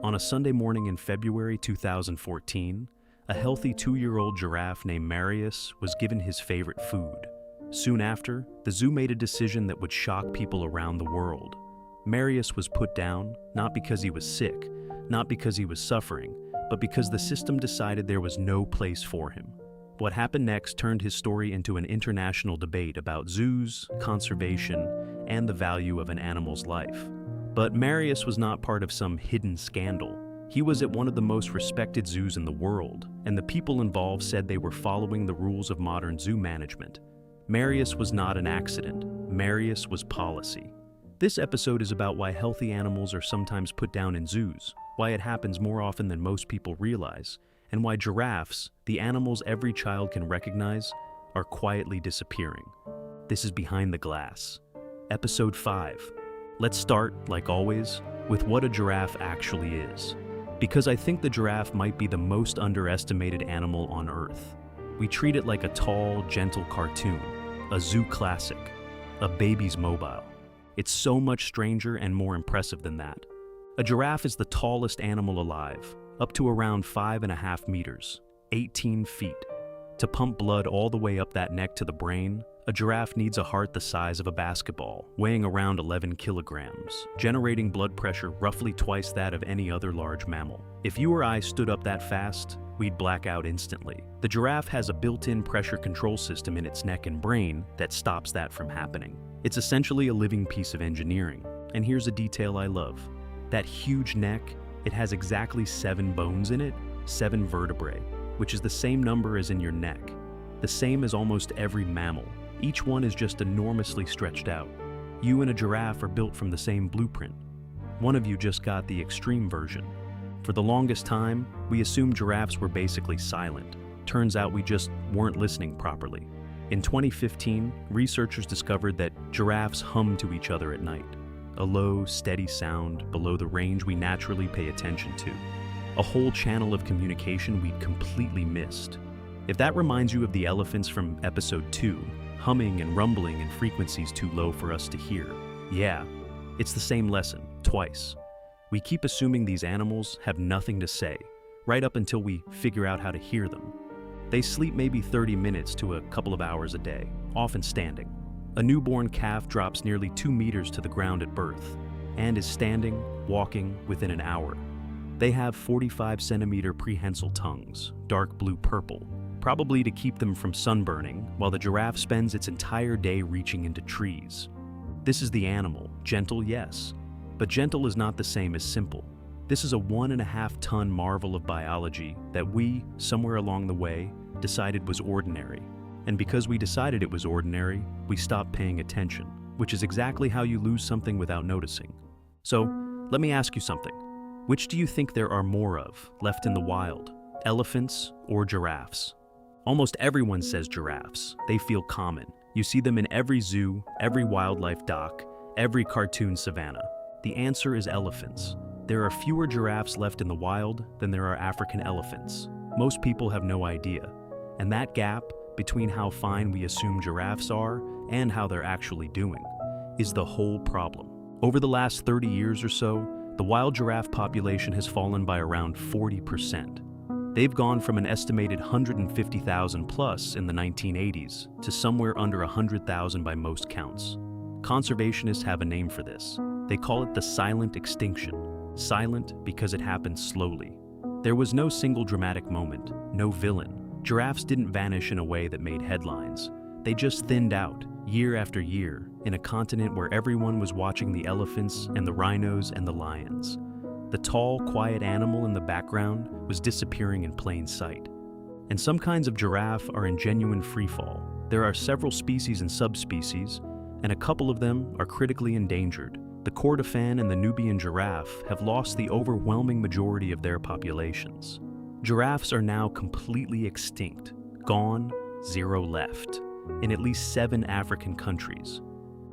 On a Sunday morning in February 2014, a healthy 2-year-old giraffe named Marius was given his favorite food. Soon after, the zoo made a decision that would shock people around the world. Marius was put down, not because he was sick, not because he was suffering, but because the system decided there was no place for him. What happened next turned his story into an international debate about zoos, conservation, and the value of an animal's life. But Marius was not part of some hidden scandal. He was at one of the most respected zoos in the world, and the people involved said they were following the rules of modern zoo management. Marius was not an accident. Marius was policy. This episode is about why healthy animals are sometimes put down in zoos, why it happens more often than most people realize, and why giraffes, the animals every child can recognize, are quietly disappearing. This is Behind the Glass. Episode 5. Let's start, like always, with what a giraffe actually is. Because I think the giraffe might be the most underestimated animal on Earth. We treat it like a tall, gentle cartoon, a zoo classic, a baby's mobile. It's so much stranger and more impressive than that. A giraffe is the tallest animal alive, up to around 5.5 meters, 18 feet. To pump blood all the way up that neck to the brain, a giraffe needs a heart the size of a basketball, weighing around 11 kilograms, generating blood pressure roughly twice that of any other large mammal. If you or I stood up that fast, we'd black out instantly. The giraffe has a built-in pressure control system in its neck and brain that stops that from happening. It's essentially a living piece of engineering. And here's a detail I love. That huge neck, it has exactly 7 bones in it, 7 vertebrae, which is the same number as in your neck. The same as almost every mammal. Each one is just enormously stretched out. You and a giraffe are built from the same blueprint. One of you just got the extreme version. For the longest time, we assumed giraffes were basically silent. Turns out we just weren't listening properly. In 2015, researchers discovered that giraffes hum to each other at night. A low, steady sound below the range we naturally pay attention to. A whole channel of communication we'd completely missed. If that reminds you of the elephants from episode 2, humming and rumbling in frequencies too low for us to hear, yeah, it's the same lesson, twice. We keep assuming these animals have nothing to say, right up until we figure out how to hear them. They sleep maybe 30 minutes to a couple of hours a day, often standing. A newborn calf drops nearly 2 meters to the ground at birth, and is standing, walking within an hour. They have 45-centimeter prehensile tongues, dark blue-purple, probably to keep them from sunburning, while the giraffe spends its entire day reaching into trees. This is the animal, gentle, yes, but gentle is not the same as simple. This is a 1.5-ton marvel of biology that we, somewhere along the way, decided was ordinary. And because we decided it was ordinary, we stopped paying attention, which is exactly how you lose something without noticing. So, let me ask you something. Which do you think there are more of left in the wild, elephants or giraffes? Almost everyone says giraffes. They feel common. You see them in every zoo, every wildlife doc, every cartoon savanna. The answer is elephants. There are fewer giraffes left in the wild than there are African elephants. Most people have no idea. And that gap between how fine we assume giraffes are and how they're actually doing is the whole problem. Over the last 30 years or so, the wild giraffe population has fallen by around 40%. They've gone from an estimated 150,000 plus in the 1980s to somewhere under 100,000 by most counts. Conservationists have a name for this. They call it the silent extinction. Silent because it happened slowly. There was no single dramatic moment, no villain. Giraffes didn't vanish in a way that made headlines. They just thinned out, year after year, in a continent where everyone was watching the elephants and the rhinos and the lions. The tall, quiet animal in the background was disappearing in plain sight. And some kinds of giraffe are in genuine freefall. There are several species and subspecies, and a couple of them are critically endangered. The Kordofan and the Nubian giraffe have lost the overwhelming majority of their populations. Giraffes are now completely extinct, gone, 0 left, in at least 7 African countries.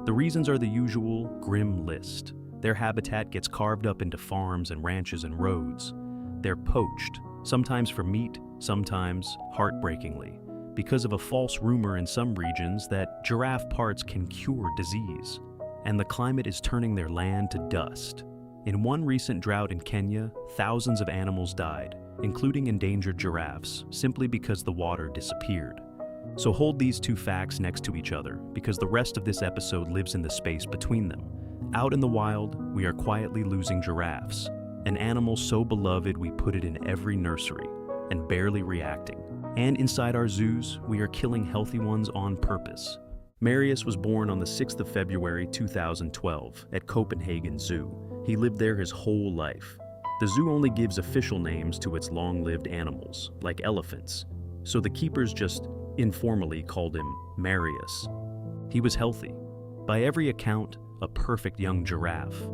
The reasons are the usual grim list. Their habitat gets carved up into farms and ranches and roads. They're poached, sometimes for meat, sometimes, heartbreakingly, because of a false rumor in some regions that giraffe parts can cure disease. And the climate is turning their land to dust. In one recent drought in Kenya, thousands of animals died, including endangered giraffes, simply because the water disappeared. So hold these two facts next to each other, because the rest of this episode lives in the space between them. Out in the wild, we are quietly losing giraffes, an animal so beloved we put it in every nursery, and barely reacting. And inside our zoos, we are killing healthy ones on purpose. Marius was born on the 6th of February 2012 at Copenhagen Zoo. He lived there his whole life. The zoo only gives official names to its long-lived animals, like elephants, so the keepers just informally called him Marius. He was healthy. By every account, a perfect young giraffe.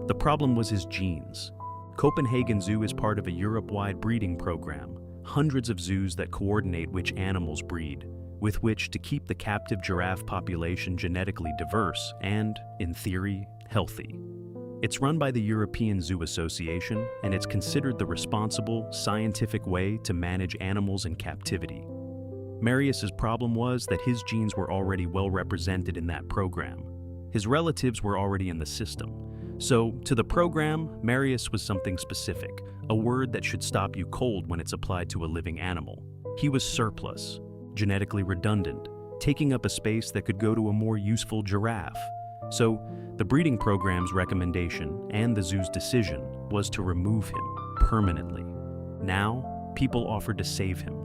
The problem was his genes. Copenhagen Zoo is part of a Europe-wide breeding program, hundreds of zoos that coordinate which animals breed, with which to keep the captive giraffe population genetically diverse and, in theory, healthy. It's run by the European Zoo Association, and it's considered the responsible, scientific way to manage animals in captivity. Marius's problem was that his genes were already well represented in that program. His relatives were already in the system. So, to the program, Marius was something specific, a word that should stop you cold when it's applied to a living animal. He was surplus, genetically redundant, taking up a space that could go to a more useful giraffe. So, the breeding program's recommendation and the zoo's decision was to remove him permanently. Now, people offered to save him.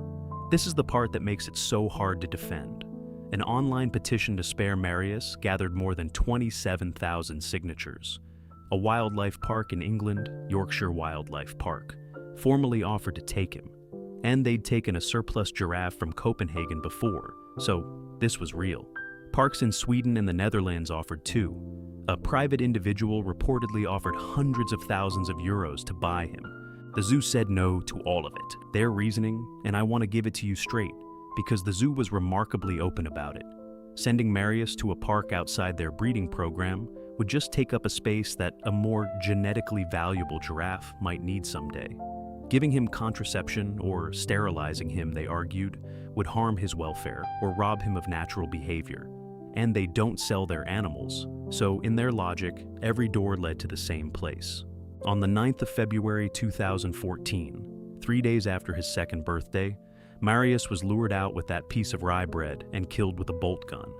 This is the part that makes it so hard to defend. An online petition to spare Marius gathered more than 27,000 signatures. A wildlife park in England, Yorkshire Wildlife Park, formally offered to take him. And they'd taken a surplus giraffe from Copenhagen before, so this was real. Parks in Sweden and the Netherlands offered too. A private individual reportedly offered hundreds of thousands of euros to buy him. The zoo said no to all of it. Their reasoning, and I want to give it to you straight, because the zoo was remarkably open about it. Sending Marius to a park outside their breeding program would just take up a space that a more genetically valuable giraffe might need someday. Giving him contraception or sterilizing him, they argued, would harm his welfare or rob him of natural behavior. And they don't sell their animals, so in their logic, every door led to the same place. On the 9th of February 2014, 3 days after his second birthday, Marius was lured out with that piece of rye bread and killed with a bolt gun.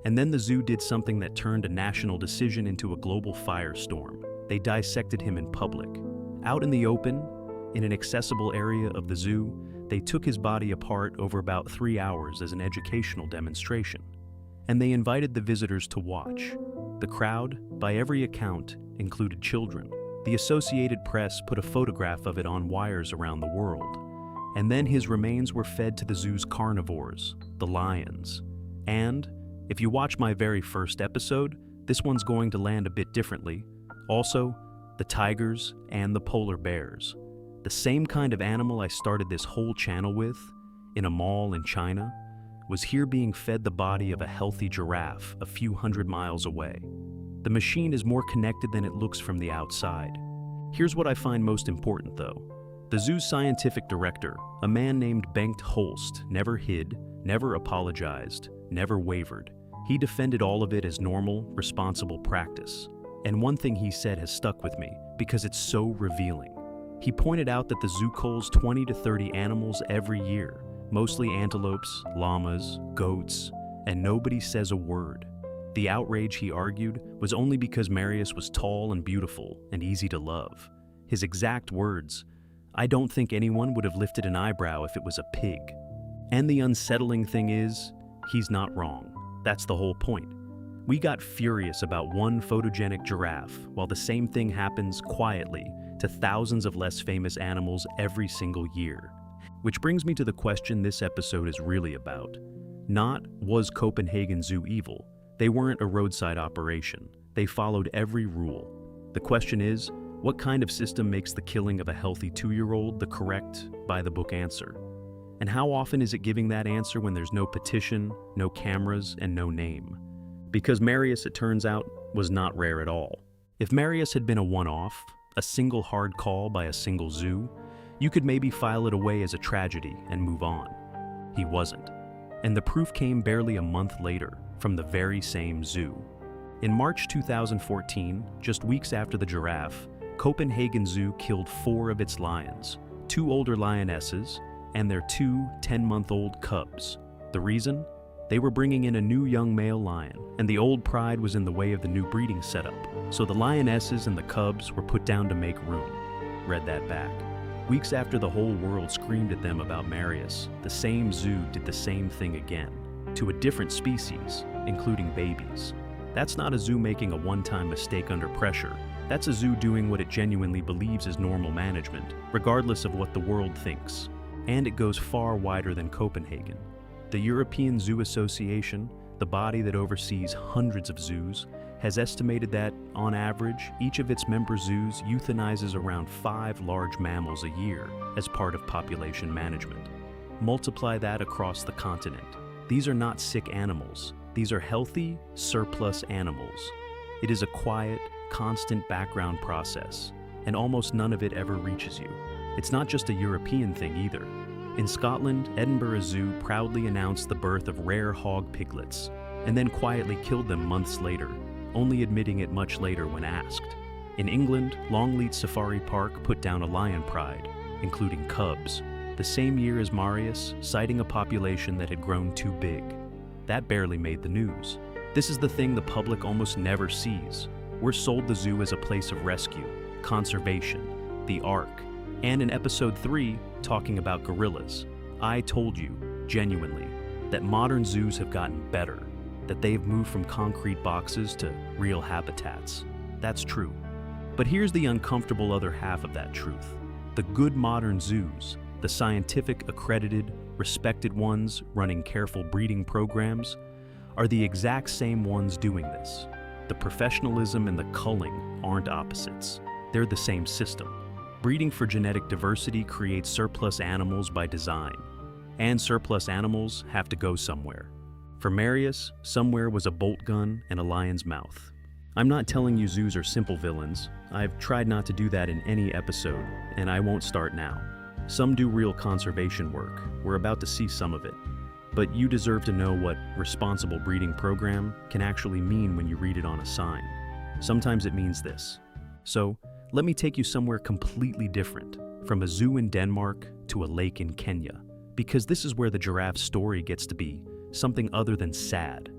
And then the zoo did something that turned a national decision into a global firestorm. They dissected him in public. Out in the open, in an accessible area of the zoo, they took his body apart over about 3 hours as an educational demonstration. And they invited the visitors to watch. The crowd, by every account, included children. The Associated Press put a photograph of it on wires around the world. And then his remains were fed to the zoo's carnivores, the lions. And, if you watch my very first episode, this one's going to land a bit differently. Also, the tigers and the polar bears. The same kind of animal I started this whole channel with, in a mall in China, was here being fed the body of a healthy giraffe a few hundred miles away. The machine is more connected than it looks from the outside. Here's what I find most important, though. The zoo's scientific director, a man named Bengt Holst, never hid, never apologized, never wavered. He defended all of it as normal, responsible practice. And one thing he said has stuck with me, because it's so revealing. He pointed out that the zoo culls 20 to 30 animals every year, mostly antelopes, llamas, goats, and nobody says a word. The outrage, he argued, was only because Marius was tall and beautiful and easy to love. His exact words, "I don't think anyone would have lifted an eyebrow if it was a pig." And the unsettling thing is, he's not wrong. That's the whole point. We got furious about one photogenic giraffe, while the same thing happens quietly to thousands of less famous animals every single year. Which brings me to the question this episode is really about. Not, was Copenhagen Zoo evil? They weren't a roadside operation. They followed every rule. The question is, what kind of system makes the killing of a healthy 2-year-old the correct, by-the-book answer? And how often is it giving that answer when there's no petition, no cameras, and no name? Because Marius, it turns out, was not rare at all. If Marius had been a one-off, a single hard call by a single zoo, you could maybe file it away as a tragedy and move on. He wasn't. And the proof came barely a month later, from the very same zoo. In March 2014, just weeks after the giraffe, Copenhagen Zoo killed 4 of its lions, 2 older lionesses, and their 2 10-month-old cubs. The reason? They were bringing in a new young male lion, and the old pride was in the way of the new breeding setup, so the lionesses and the cubs were put down to make room. Read that back. Weeks after the whole world screamed at them about Marius, the same zoo did the same thing again, to a different species, including babies. That's not a zoo making a one-time mistake under pressure. That's a zoo doing what it genuinely believes is normal management, regardless of what the world thinks. And it goes far wider than Copenhagen. The European Zoo Association, the body that oversees hundreds of zoos, has estimated that, on average, each of its member zoos euthanizes around 5 large mammals a year as part of population management. Multiply that across the continent. These are not sick animals. These are healthy, surplus animals. It is a quiet, constant background process, and almost none of it ever reaches you. It's not just a European thing either. In Scotland, Edinburgh Zoo proudly announced the birth of rare hog piglets, and then quietly killed them months later, only admitting it much later when asked. In England, Longleat Safari Park put down a lion pride, including cubs, the same year as Marius, citing a population that had grown too big. That barely made the news. This is the thing the public almost never sees. We're sold the zoo as a place of rescue, conservation, the Ark, and in episode 3, talking about gorillas. I told you, genuinely, that modern zoos have gotten better, that they've moved from concrete boxes to real habitats. That's true. But here's the uncomfortable other half of that truth. The good modern zoos, the scientific, accredited, respected ones running careful breeding programs, are the exact same ones doing this. The professionalism and the culling aren't opposites. They're the same system. Breeding for genetic diversity creates surplus animals by design, and surplus animals have to go somewhere. For Marius, somewhere was a bolt gun and a lion's mouth. I'm not telling you zoos are simple villains. I've tried not to do that in any episode, and I won't start now. Some do real conservation work. We're about to see some of it. But you deserve to know what responsible breeding program can actually mean when you read it on a sign. Sometimes it means this. So, let me take you somewhere completely different, from a zoo in Denmark to a lake in Kenya, because this is where the giraffe's story gets to be something other than sad.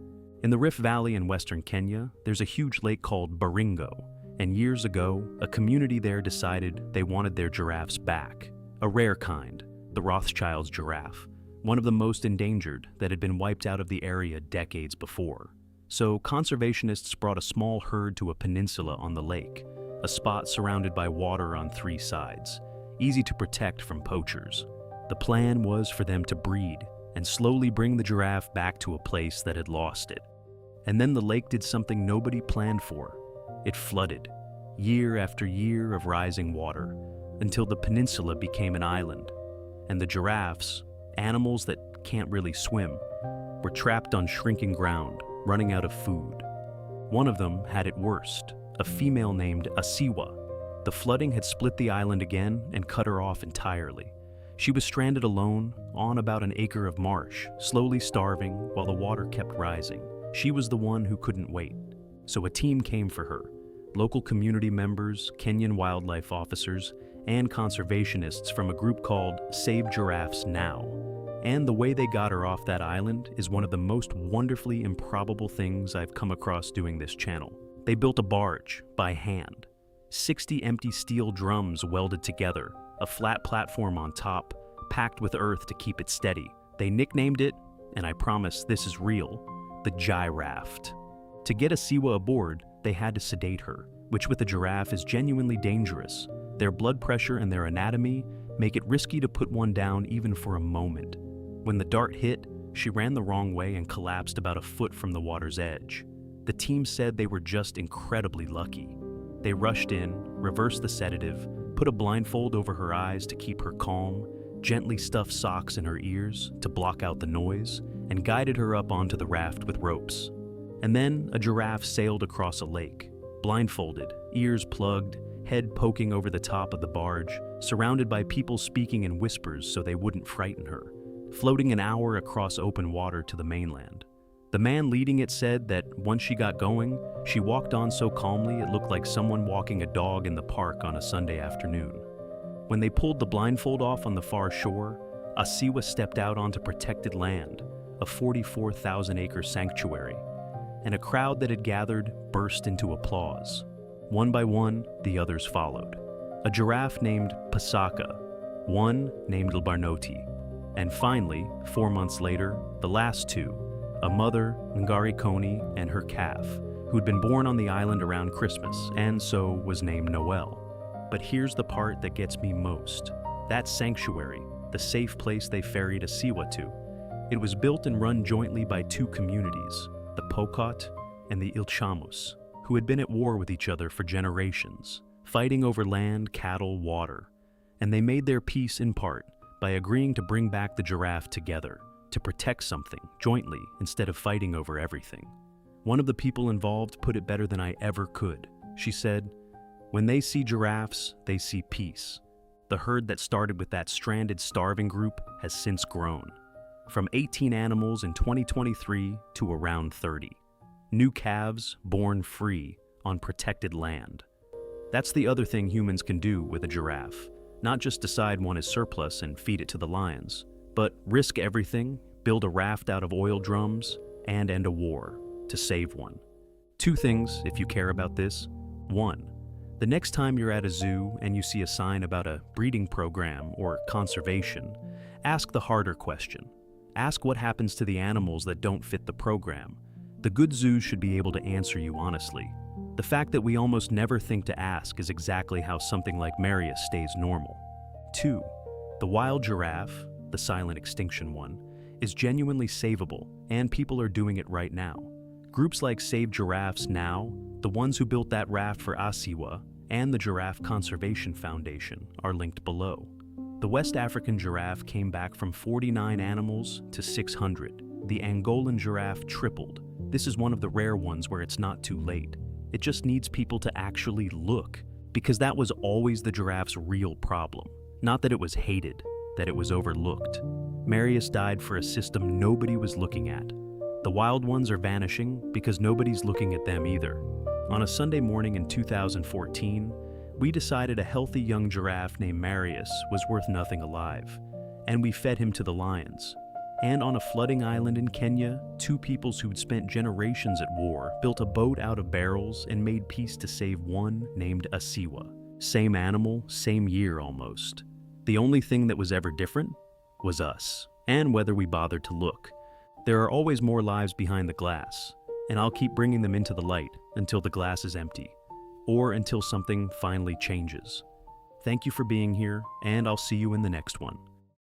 In the Rift Valley in western Kenya, there's a huge lake called Baringo, and years ago, a community there decided they wanted their giraffes back, a rare kind, the Rothschild's giraffe, one of the most endangered that had been wiped out of the area decades before. So conservationists brought a small herd to a peninsula on the lake, a spot surrounded by water on 3 sides, easy to protect from poachers. The plan was for them to breed and slowly bring the giraffe back to a place that had lost it. And then the lake did something nobody planned for. It flooded, year after year of rising water, until the peninsula became an island. And the giraffes, animals that can't really swim, were trapped on shrinking ground, running out of food. One of them had it worst, a female named Asiwa. The flooding had split the island again and cut her off entirely. She was stranded alone on about an acre of marsh, slowly starving while the water kept rising. She was the one who couldn't wait. So a team came for her. Local community members, Kenyan wildlife officers, and conservationists from a group called Save Giraffes Now. And the way they got her off that island is one of the most wonderfully improbable things I've come across doing this channel. They built a barge by hand, 60 empty steel drums welded together, a flat platform on top, packed with earth to keep it steady. They nicknamed it, and I promise this is real, the Giraffe. To get Asiwa aboard, they had to sedate her, which with a giraffe is genuinely dangerous. Their blood pressure and their anatomy make it risky to put one down even for a moment. When the dart hit, she ran the wrong way and collapsed about a foot from the water's edge. The team said they were just incredibly lucky. They rushed in, reversed the sedative, put a blindfold over her eyes to keep her calm, gently stuffed socks in her ears to block out the noise, and guided her up onto the raft with ropes. And then a giraffe sailed across a lake, blindfolded, ears plugged, head poking over the top of the barge, surrounded by people speaking in whispers so they wouldn't frighten her, floating an hour across open water to the mainland. The man leading it said that once she got going, she walked on so calmly it looked like someone walking a dog in the park on a Sunday afternoon. When they pulled the blindfold off on the far shore, a Siwa stepped out onto protected land, a 44,000-acre sanctuary, and a crowd that had gathered burst into applause. One by one, the others followed. A giraffe named Pasaka, one named Lbarnoti, and finally, 4 months later, the last two, a mother, Ngari Koni, and her calf, who'd been born on the island around Christmas, and so was named Noel. But here's the part that gets me most. That sanctuary, the safe place they ferried a Siwa to, it was built and run jointly by two communities, the Pokot and the Ilchamus, who had been at war with each other for generations, fighting over land, cattle, water. And they made their peace in part by agreeing to bring back the giraffe together, to protect something jointly instead of fighting over everything. One of the people involved put it better than I ever could. She said, "When they see giraffes, they see peace." The herd that started with that stranded, starving group has since grown, from 18 animals in 2023 to around 30. New calves born free on protected land. That's the other thing humans can do with a giraffe. Not just decide one is surplus and feed it to the lions, but risk everything, build a raft out of oil drums, and end a war to save one. Two things, if you care about this. One, the next time you're at a zoo and you see a sign about a breeding program or conservation, ask the harder question. Ask what happens to the animals that don't fit the program. The good zoos should be able to answer you honestly. The fact that we almost never think to ask is exactly how something like Marius stays normal. Two, the wild giraffe, the silent extinction one, is genuinely savable, and people are doing it right now. Groups like Save Giraffes Now, the ones who built that raft for Asiwa, and the Giraffe Conservation Foundation are linked below. The West African giraffe came back from 49 animals to 600. The Angolan giraffe tripled. This is one of the rare ones where it's not too late. It just needs people to actually look, because that was always the giraffe's real problem. Not that it was hated, that it was overlooked. Marius died for a system nobody was looking at. The wild ones are vanishing because nobody's looking at them either. On a Sunday morning in 2014, we decided a healthy young giraffe named Marius was worth nothing alive, and we fed him to the lions. And on a flooding island in Kenya, two peoples who'd spent generations at war built a boat out of barrels and made peace to save one named Asiwa. Same animal, same year almost. The only thing that was ever different was us, and whether we bothered to look. There are always more lives behind the glass, and I'll keep bringing them into the light until the glass is empty, or until something finally changes. Thank you for being here, and I'll see you in the next one.